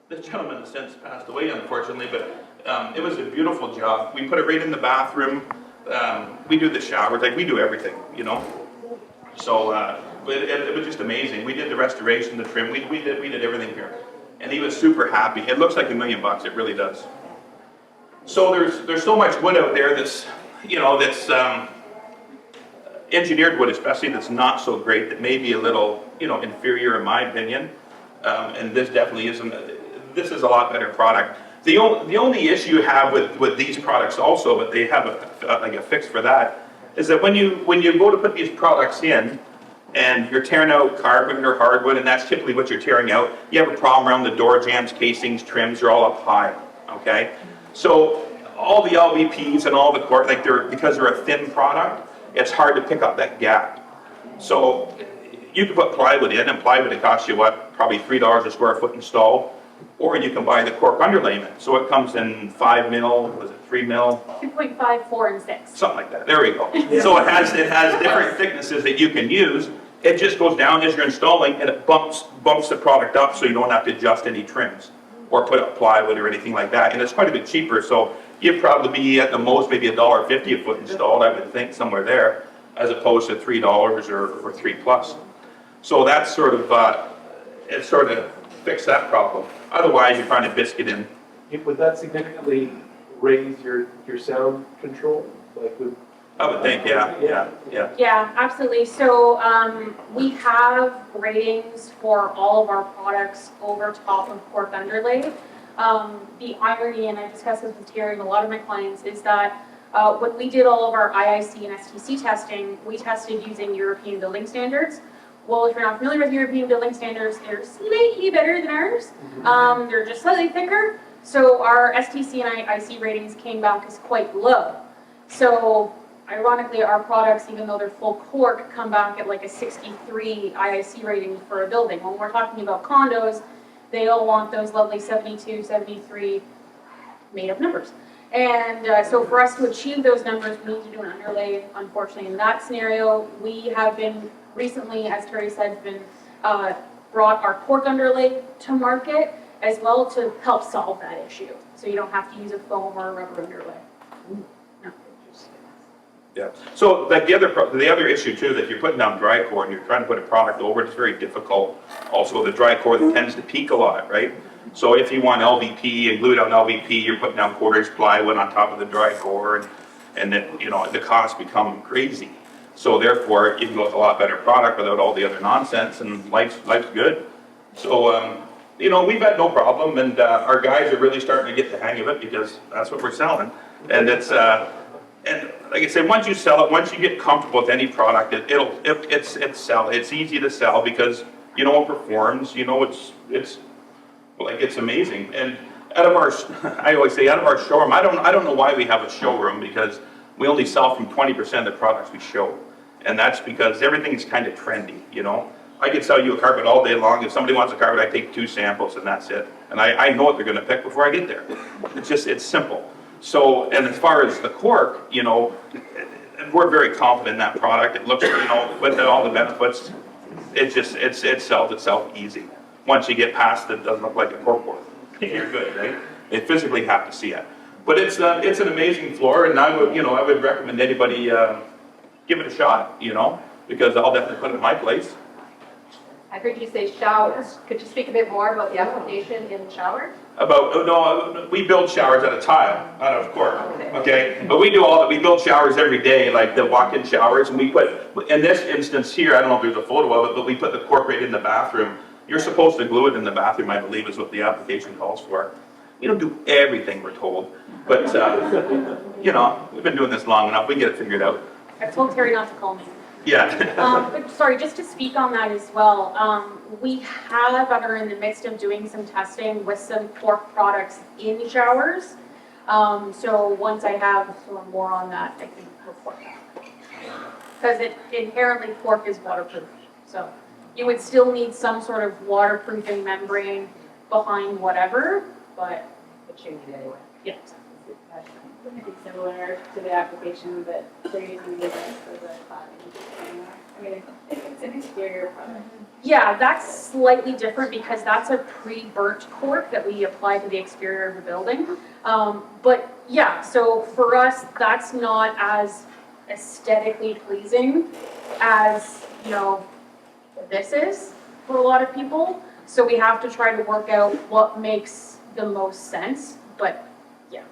This gentleman has since passed away, unfortunately, but it was a beautiful job. We put it right in the bathroom. We do the showers, like we do everything, you know. So it was just amazing. We did the restoration, the trim. We did everything here, and he was super happy. It looks like $1 million. It really does. So there's so much wood out there that's, you know, that's engineered wood, especially, that's not so great. That may be a little, you know, inferior in my opinion. And this definitely isn't. This is a lot better product. The only issue you have with these products also, but they have a fix for that, is that when you go to put these products in, and you're tearing out carpet or hardwood, and that's typically what you're tearing out, you have a problem around the door jambs, casings, trims, they're all up high. Okay, so all the LVPs and all the cork, like because they're a thin product, it's hard to pick up that gap. So you can put plywood in, and plywood, it costs you what, probably $3 a square foot installed, or you can buy the cork underlayment. So it comes in 5 mil, was it 3 mil? 2.5, 4, and 6. Something like that. There we go. So it has different thicknesses that you can use. It just goes down as you're installing, and it bumps the product up, so you don't have to adjust any trims or put up plywood or anything like that. And it's quite a bit cheaper. So you'd probably be at the most maybe $1.50 a foot installed, I would think, somewhere there, as opposed to $3 or $3 plus. So that's sort of it sort of fixed that problem. Otherwise, you're trying to biscuit in. Would that significantly raise your sound control? Like would I would think, yeah. Yeah, absolutely. So we have ratings for all of our products over top of cork underlay. The irony, and I discussed this with Terry and a lot of my clients, is that when we did all of our IIC and STC testing, we tested using European building standards. Well, if you're not familiar with European building standards, they're slightly better than ours. They're just slightly thicker. So our STC and IIC ratings came back as quite low. So ironically, our products, even though they're full cork, come back at like a 63 IIC rating for a building. When we're talking about condos, they all want those lovely 72, 73 made up numbers. And so for us to achieve those numbers, we need to do an underlay. Unfortunately, in that scenario, we have been recently, as Terry said, brought our cork underlay to market as well to help solve that issue. So you don't have to use a foam or a rubber underlay. No, yeah. So like the other issue too, that you're putting down dry core and you're trying to put a product over, it's very difficult. Also, the dry core that tends to peak a lot, right? So if you want LVP and glue down LVP, you're putting down quarter-inch plywood on top of the dry core, and then, you know, the costs become crazy. So therefore, you can go with a lot better product without all the other nonsense, and life's good. So, you know, we've had no problem, and our guys are really starting to get the hang of it because that's what we're selling. And it's, and like I said, once you sell it, once you get comfortable with any product, it's easy to sell because you know it performs. You know it's amazing. And out of our, I always say, out of our showroom, I don't know why we have a showroom, because we only sell from 20% of the products we show. And that's because everything is kind of trendy, you know. I could sell you a carpet all day long. If somebody wants a carpet, I take 2 samples and that's it. And I know what they're gonna pick before I get there. It's simple. So, and as far as the cork, you know, we're very confident in that product. It looks, you know, with all the benefits, it sells itself easy. Once you get past it, doesn't look like a cork board. You're good, right? They physically have to see it. But it's an amazing floor, and I would recommend anybody give it a shot, you know, because I'll definitely put it in my place. I heard you say showers. Could you speak a bit more about the application in showers? We build showers out of tile, not out of cork. Okay, but we do all that. We build showers every day, like the walk-in showers, and we put, in this instance here, I don't know if there's a photo of it, but we put the cork right in the bathroom. You're supposed to glue it in the bathroom, I believe, is what the application calls for. We don't do everything we're told, but you know, we've been doing this long enough. We get it figured out. I told Terry not to call me. Yeah. But sorry, just to speak on that as well, we have and are in the midst of doing some testing with some cork products in showers. So once I have some more on that, I can report that. Because inherently cork is waterproof. So you would still need some sort of waterproofing membrane behind whatever, but But you need anyway. yeah. Would it be similar to the application that they're using the device for the cladding? I mean, it's an exterior product. Yeah, that's slightly different because that's a pre-burnt cork that we apply to the exterior of the building. But yeah, so for us, that's not as aesthetically pleasing as, you know, this is for a lot of people. So we have to try to work out what makes the most sense, but yeah.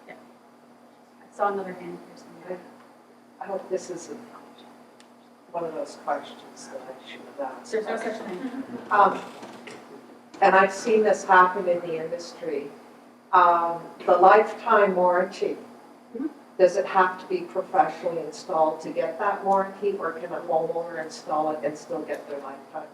I saw another hand here somewhere. I hope this isn't one of those questions that I should have asked. There's no such thing. And I've seen this happen in the industry. The lifetime warranty, does it have to be professionally installed to get that warranty, or can a homeowner install it and still get their lifetime warranty?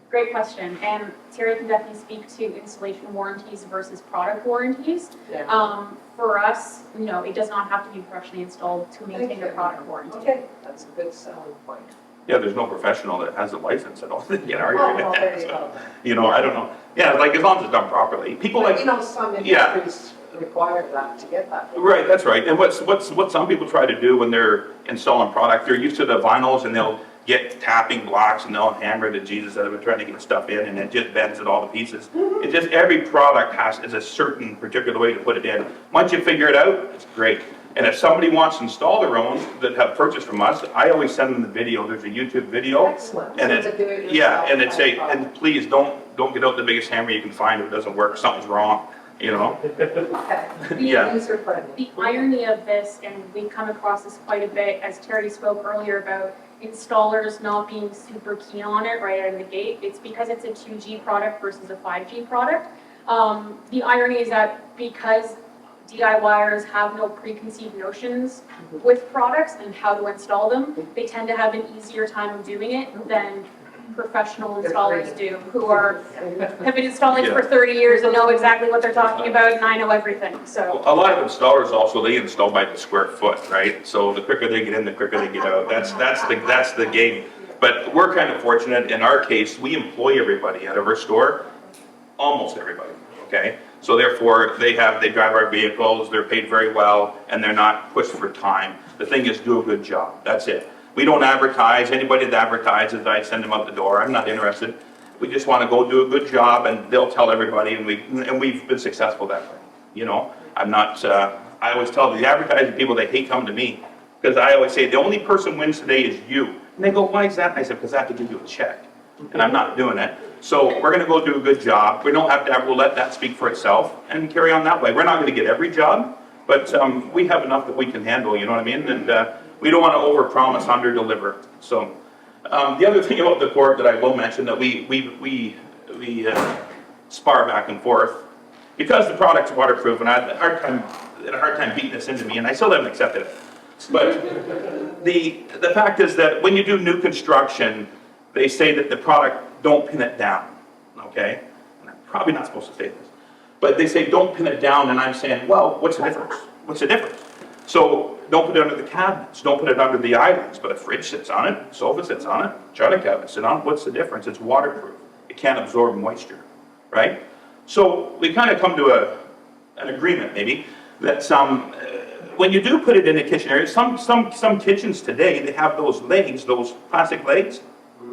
Great question, and Terry can definitely speak to installation warranties versus product warranties. Yeah. For us, no, it does not have to be professionally installed to maintain a product warranty. Okay, that's a good selling point. Yeah, there's no professional that has a license at all that can argue Oh, with well, that. there you So, go. you know, I don't know. Yeah, like as long as it's done properly. People But like, you know, some Yeah. industries require that to get that. right, that's right. And what some people try to do when they're installing product, they're used to the vinyls and they'll get tapping blocks and they'll hammer the Jesus out of it trying to get stuff in, and it just bends it all to pieces. It just, every product is a certain particular way to put it in. Once you figure it out, it's great. And if somebody wants to install their own that have purchased from us, I always send them the video. There's a YouTube video. Excellent. And So to do it it, yeah, yourself and it's type a, product. and please don't get out the biggest hammer you can find if it doesn't work, something's wrong, you know? Okay, Yeah. user friendly. The irony of this, and we've come across this quite a bit, as Terry spoke earlier about installers not being super keen on it right out of the gate, it's because it's a 2G product versus a 5G product. The irony is that because DIYers have no preconceived notions with products and how to install them, they tend to have an easier time of doing it than professional installers do, who have been installing for 30 years and know exactly what they're talking about, and I know everything, so. A lot of installers also, they install by the square foot, right? So the quicker they get in, the quicker they get out. That's the game. But we're kind of fortunate, in our case, we employ everybody out of our store, almost everybody, okay? So therefore, they drive our vehicles, they're paid very well, and they're not pushed for time. The thing is, do a good job, that's it. We don't advertise. Anybody that advertises, I send them out the door. I'm not interested. We just want to go do a good job, and they'll tell everybody, and we've been successful that way. You know, I'm not. I always tell the advertising people they hate coming to me because I always say the only person wins today is you. And they go, why is that? And I said, because I have to give you a check, and I'm not doing it. So we're going to go do a good job. We don't have to. We'll let that speak for itself and carry on that way. We're not going to get every job, but we have enough that we can handle. You know what I mean? And we don't want to overpromise, underdeliver. So the other thing about the cork that I will mention that we spar back and forth because the product's waterproof, and I had a hard time beating this into me, and I still haven't accepted it. But the fact is that when you do new construction, they say that the product, don't pin it down, okay? And I'm probably not supposed to say this, but they say don't pin it down, and I'm saying, well, what's the difference? What's the difference? So don't put it under the cabinets, don't put it under the islands, but a fridge sits on it, sofa sits on it, china cabinet sits on it. What's the difference? It's waterproof. It can't absorb moisture, right? So we kind of come to an agreement maybe that when you do put it in the kitchen area, some kitchens today, they have those legs, those plastic legs.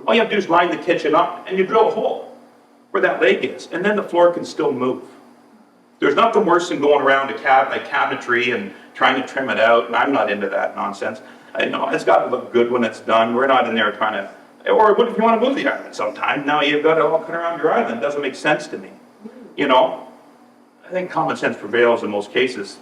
All you have to do is line the kitchen up and you drill a hole where that leg is, and then the floor can still move. There's nothing worse than going around a cabinetry and trying to trim it out, and I'm not into that nonsense. I know it's got to look good when it's done. We're not in there trying to, or what if you want to move the island sometime? Now you've got it all cut around your island. It doesn't make sense to me. You know, I think common sense prevails in most cases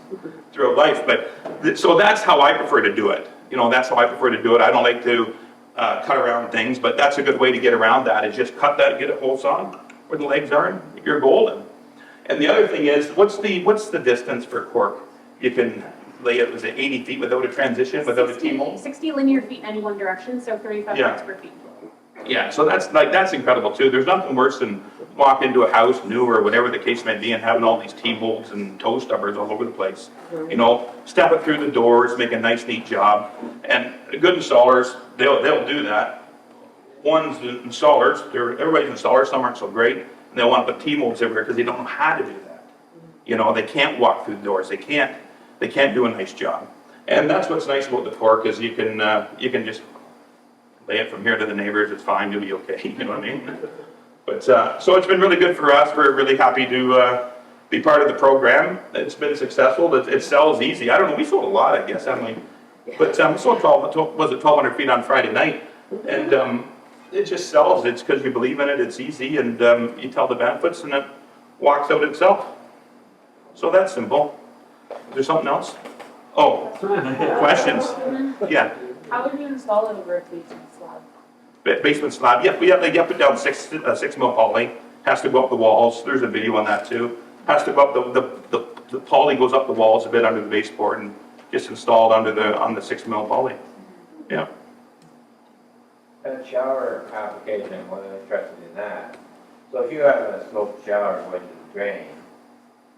throughout life, but so that's how I prefer to do it. You know, that's how I prefer to do it. I don't like to cut around things, but that's a good way to get around that, is just cut that, get a hole sawn where the legs are, and you're golden. And the other thing is, what's the distance for cork? You can lay it, was it 80 feet without a transition, without a T-mold? 60 linear feet in any one direction, so 35 Yeah. square feet. Yeah, so that's incredible too. There's nothing worse than walk into a house, new or whatever the case may be, and having all these T-bolts and toe stubbers all over the place. You know, step it through the doors, make a nice, neat job. And good installers, they'll do that. One's installers, everybody's installers, some aren't so great. and they want to put T-molds everywhere because they don't know how to do that. You know, they can't walk through the doors, they can't do a nice job. And that's what's nice about the cork is you can just lay it from here to the neighbors, it's fine, you'll be okay, you know what I mean? But, so it's been really good for us, we're really happy to be part of the program. It's been successful, it sells easy, I don't know, we sold a lot, I guess, haven't we? But we sold 1,200 feet on Friday night, and it just sells, it's because you believe in it, it's easy, and you tell the benefits, and it walks out itself. So that's simple. Is there something else? Oh, questions? Yeah. How would you install it over a basement slab? Basement slab, yeah, we have to put down 6 mil poly, has to go up the walls, there's a video on that too. Has to go up, the poly goes up the walls a bit under the baseboard and gets installed on the 6 mil poly. Yeah. That shower application, I'm interested in that. So if you have a sloped shower going to the drain,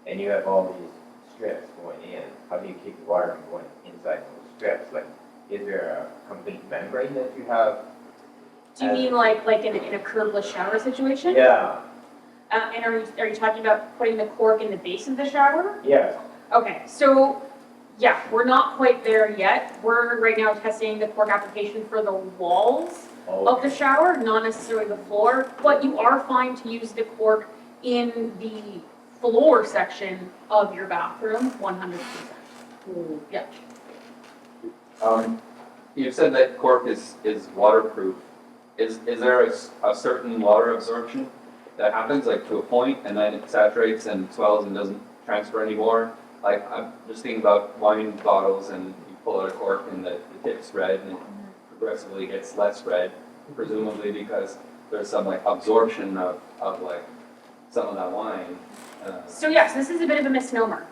and you have all these strips going in, how do you keep the water from going inside those strips? Like, is there a complete membrane that you have? Do you mean like in a curbless shower situation? Yeah, And are you talking about putting the cork in the base of the shower? yes. Okay, so, yeah, we're not quite there yet. We're right now testing the cork application for the walls of the shower, not necessarily the floor, but you are fine to use the cork in the floor section of your bathroom, 100%. Yeah. You said that cork is waterproof. Is there a certain water absorption that happens, like to a point, and then it saturates and swells and doesn't transfer anymore? Like, I'm just thinking about wine bottles, and you pull out a cork and the tip's red, and it progressively gets less red, presumably because there's some like absorption of like some of that wine. So yes, this is a bit of a misnomer.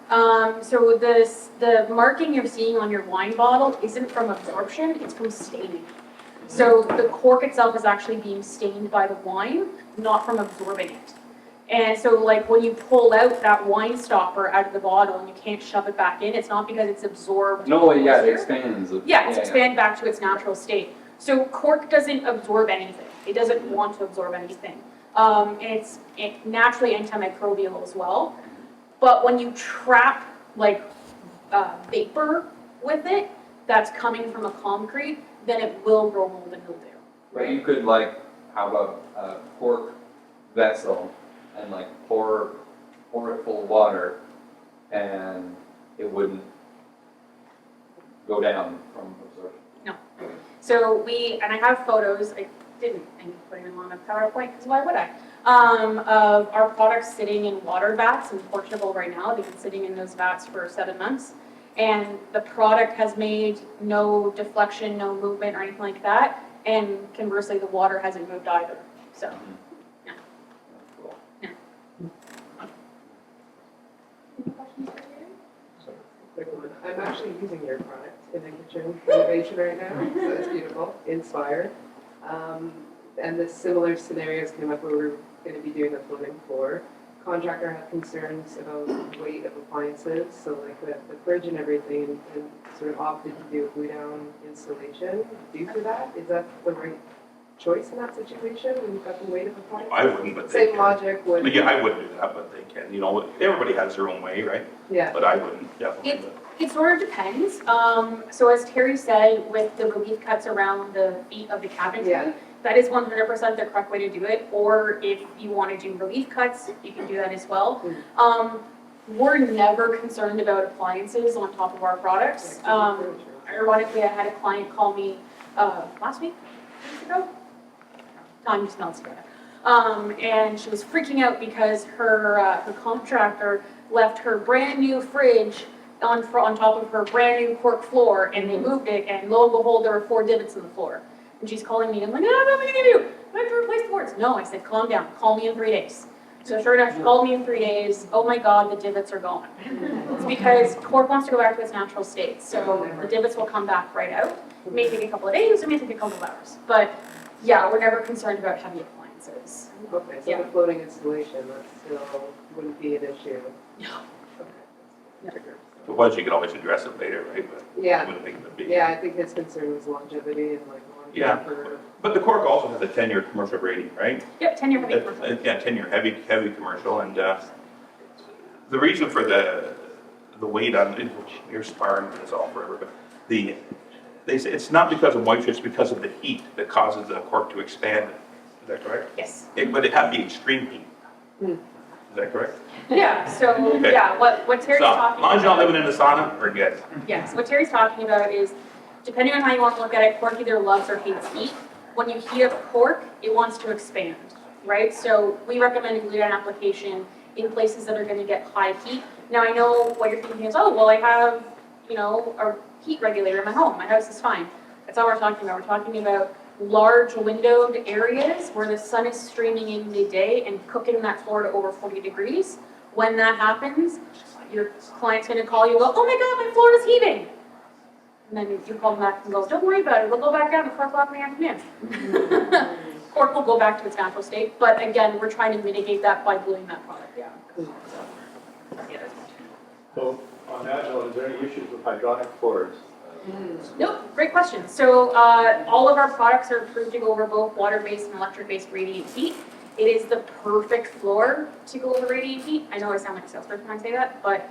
So the marking you're seeing on your wine bottle isn't from absorption, it's from staining. So the cork itself is actually being stained by the wine, not from absorbing it. And so like when you pull out that wine stopper out of the bottle and you can't shove it back in, it's not because it's absorbed. No, yeah, it moisture. expands. Yeah, it's expanded back to its natural state. So cork doesn't absorb anything. It doesn't want to absorb anything. And it's naturally antimicrobial as well. But when you trap like vapor with it that's coming from a concrete, then it will grow mold and mildew. But you could like have a cork vessel and like pour it full of water, and it wouldn't go down from absorption. No. So and I have photos, I didn't end up putting them on a PowerPoint, because why would I? Of our products sitting in water vats in Portugal right now. They've been sitting in those vats for 7 months. And the product has made no deflection, no movement or anything like that. And conversely, the water hasn't moved either. So, yeah. Cool. Any questions for you? Quick one. I'm actually using your product in the kitchen renovation right now, so it's beautiful, Inspire. And the similar scenarios came up where we were going to be doing the floating floor. Contractor had concerns about the weight of appliances, so like the fridge and everything, and sort of opted to do a glue down installation due to that. Is that the right choice in that situation when you've got the weight of appliances? I wouldn't, but they Same can. logic would. Yeah, I wouldn't do that, but they can, you know, everybody has their own way, right? Yeah. But I wouldn't, definitely. It sort of depends. So as Terry said, with the relief cuts around the feet of the cabinetry, Yeah. that is 100% the correct way to do it. Or if you want to do relief cuts, you can do that as well. We're never concerned about appliances on top of our products. Ironically, I had a client call me last week, 2 weeks ago. Time smells together. And she was freaking out because her contractor left her brand new fridge on top of her brand new cork floor, and they moved it, and lo and behold, there were 4 divots in the floor. And she's calling me, and I'm like, what am I gonna do? I have to replace the boards. No, I said, calm down, call me in 3 days. So sure enough, she called me in 3 days. Oh my God, the divots are gone. It's because cork wants to go back to its natural state, so the divots will come back right out. It may take a couple of days, it may take a couple of hours, but yeah, we're never concerned about heavy appliances. Okay, so Yeah. the floating installation, that still wouldn't be an issue? No. Okay. If it was, you could always address it later, right? But I Yeah, wouldn't think it would be. yeah, I think his concern was longevity and like Yeah. But the Cork also has a 10-year commercial rating, right? Yep, 10-year heavy commercial. Yeah, 10-year heavy commercial, and the reason for the weight on, you're sparring this all forever, but they say it's not because of moisture, it's because of the heat that causes the cork to expand. Is that correct? Yes. But it had to be extreme heat. Is that correct? Yeah, so, Okay. yeah, what Terry's So, talking as long as you're not about. living in the sauna, we're good. Yes, what Terry's talking about is, depending on how you want to look at it, cork either loves or hates heat. When you heat up cork, it wants to expand, right? So we recommend a glutathione application in places that are going to get high heat. Now, I know what you're thinking is, oh, well, I have, a heat regulator in my home. My house is fine. That's all we're talking about. We're talking about large windowed areas where the sun is streaming in midday and cooking that floor to over 40 degrees. When that happens, your client's going to call you, oh my God, my floor is heating. And then you call them back and goes, don't worry about it, we'll go back down at 4 o'clock in the afternoon. Cork will go back to its natural state, but again, we're trying to mitigate that by gluing that product down. So on that note, is there any issues with hydronic floors? Nope, great question. So all of our products are approved to go over both water-based and electric-based radiant heat. It is the perfect floor to go over radiant heat. I know I sound like a salesperson when I say that, but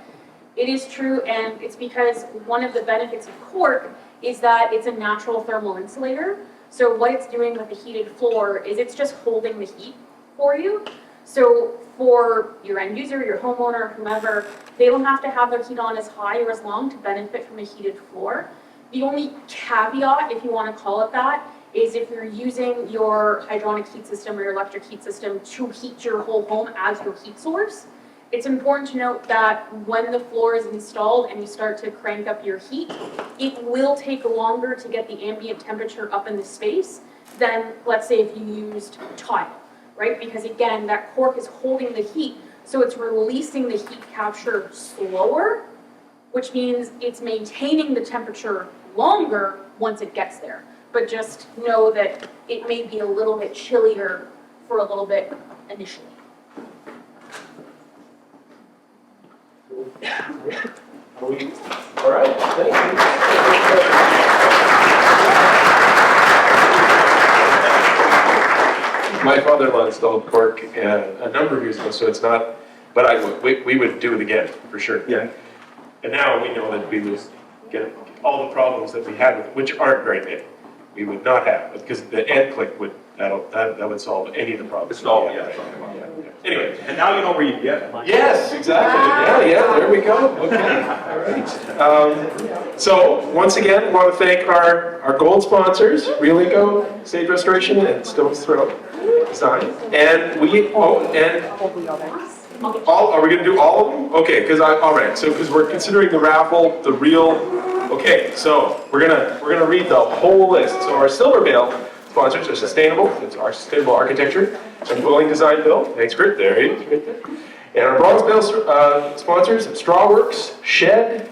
it is true, and it's because one of the benefits of cork is that it's a natural thermal insulator. So what it's doing with the heated floor is it's just holding the heat for you. So for your end user, your homeowner, whomever, they don't have to have their heat on as high or as long to benefit from a heated floor. The only caveat, if you want to call it that, is if you're using your hydronic heat system or your electric heat system to heat your whole home as your heat source. It's important to note that when the floor is installed and you start to crank up your heat, it will take longer to get the ambient temperature up in the space than, let's say, if you used tile, right? Because again, that cork is holding the heat, so it's releasing the heat capture slower, which means it's maintaining the temperature longer once it gets there. But just know that it may be a little bit chillier for a little bit initially. All right, thank you. My father-in-law installed cork a number of years ago, so it's not, but we would do it again, for sure. Yeah. And now we know that we would get all the problems that we had with it, which aren't very many. We would not have, because the end click would, that would solve any of the problems. It's all, Yeah. yeah. Anyway. And now you know where you get it. Yes, exactly. Yeah, there we go. Okay, all right. So, once again, I want to thank our gold sponsors, Realico, Sage Restoration, and Stone's Throw Design. And are we going to do all of them? Okay, because because we're considering the raffle, the real. Okay, so we're gonna read the whole list. So our silver bale sponsors are Sustainable. It's our Sustainable Architecture and Building Design Bill. Thanks, Kurt. There he is, right there. And our bronze bale sponsors: Strawworks, Shed,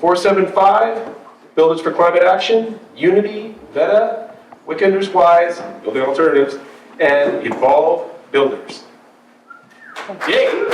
475, Builders for Climate Action, Unity, Veta, Wickenders Wise, Building Alternatives, and Evolve Builders. Yay!